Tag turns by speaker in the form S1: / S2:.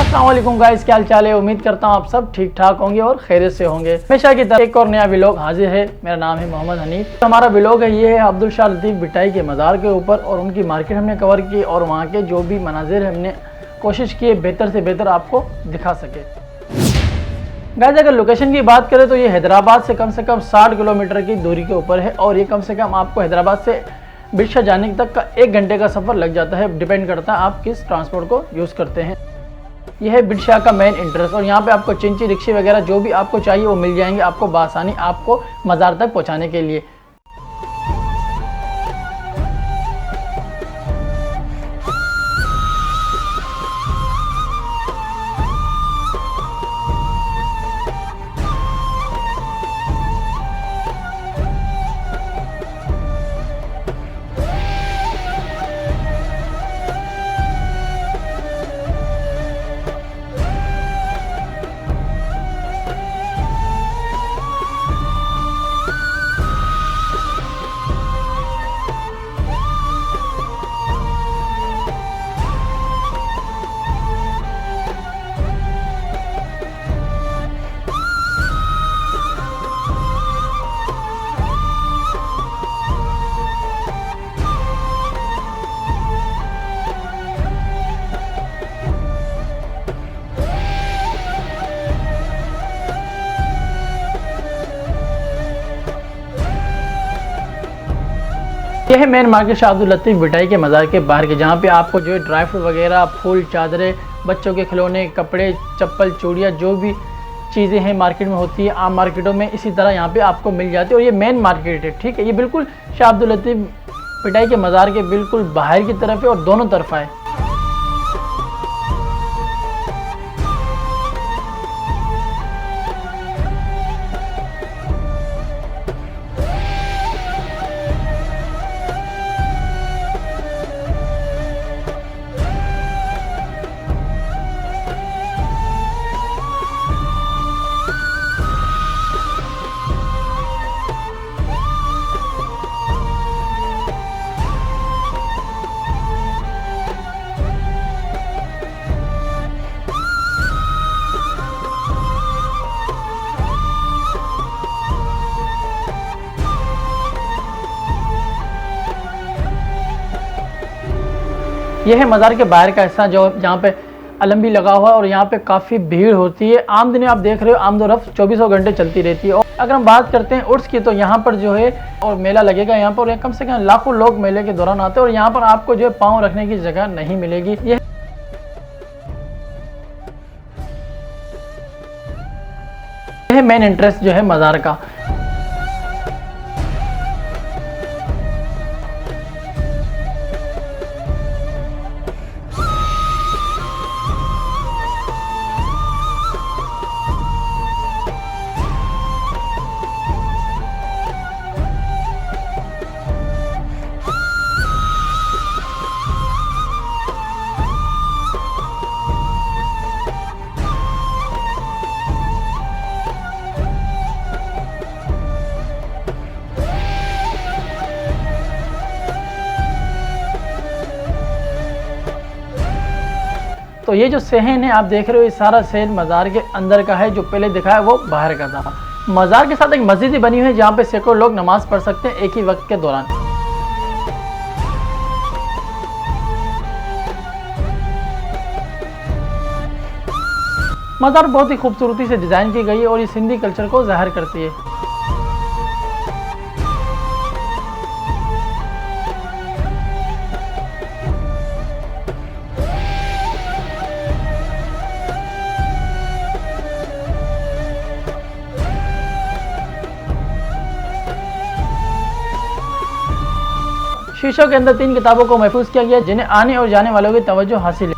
S1: अस्सलाम वालेकुम गाइस, क्या हाल चाल है। उम्मीद करता हूँ आप सब ठीक ठाक होंगे और खैरियत से होंगे। हमेशा की तरह एक और नया व्लॉग हाजिर है। मेरा नाम है मोहम्मद हनीफ। हमारा व्लॉग है ये है अब्दुल शाह लतीफ़ भिटाई के मज़ार के ऊपर, और उनकी मार्केट हमने कवर की और वहाँ के जो भी मनाजिर है हमने कोशिश की है बेहतर से बेहतर आपको दिखा सके। गाइस अगर लोकेशन की बात करें तो ये हैदराबाद से कम 60 किलोमीटर की दूरी के ऊपर है, और ये कम से कम आपको हैदराबाद से बिरशा जाने तक का 1 घंटे का सफ़र लग जाता है। डिपेंड करता है आप किस ट्रांसपोर्ट को यूज़ करते हैं। यह है बिरशा का मेन इंटरेस्ट, और यहाँ पे आपको चिंची रिक्शे वगैरह जो भी आपको चाहिए वो मिल जाएंगे आपको बआसानी आपको मज़ार तक पहुँचाने के लिए। यह है मेन मार्केट शाह अब्दुल लतीफ़ भिटाई के मज़ार के बाहर के, जहाँ पे आपको जो है ड्राई फ्रूट वगैरह, फूल, चादरें, बच्चों के खिलौने, कपड़े, चप्पल, चूड़ियाँ, जो भी चीज़ें हैं मार्केट में होती है आम मार्केटों में, इसी तरह यहाँ पे आपको मिल जाती है। और ये मेन मार्केट है, ठीक है। ये बिल्कुल शाह अब्दुल लतीफ़ भिटाई के मज़ार के बिल्कुल बाहर की तरफ है और दोनों तरफा है। यह है मज़ार के बाहर का हिस्सा जो जहाँ पे अलम भी लगा हुआ है, और यहाँ पे काफ़ी भीड़ होती है। आम दिन आप देख रहे हो आमद रफ्त 24 घंटे चलती रहती है। और अगर हम बात करते हैं उर्स की, तो यहाँ पर जो है और मेला लगेगा यहाँ पर, कम से कम लाखों लोग मेले के दौरान आते हैं, और यहाँ पर आपको जो है पाँव रखने की जगह नहीं मिलेगी। यह मेन इंटरेस्ट जो है मज़ार का। तो ये जो सहन है आप देख रहे हो, ये सारा सहन मज़ार के अंदर का है। जो पहले दिखाया वो बाहर का था। मज़ार के साथ एक मस्जिद भी बनी हुई है जहाँ पे सैकड़ों लोग नमाज पढ़ सकते हैं एक ही वक्त के दौरान। मज़ार बहुत ही खूबसूरती से डिज़ाइन की गई है और ये सिंधी कल्चर को ज़ाहिर करती है। शीशों के अंदर 3 किताबों को महफूज किया गया जिन्हें आने और जाने वालों की तवज्जो हासिल है।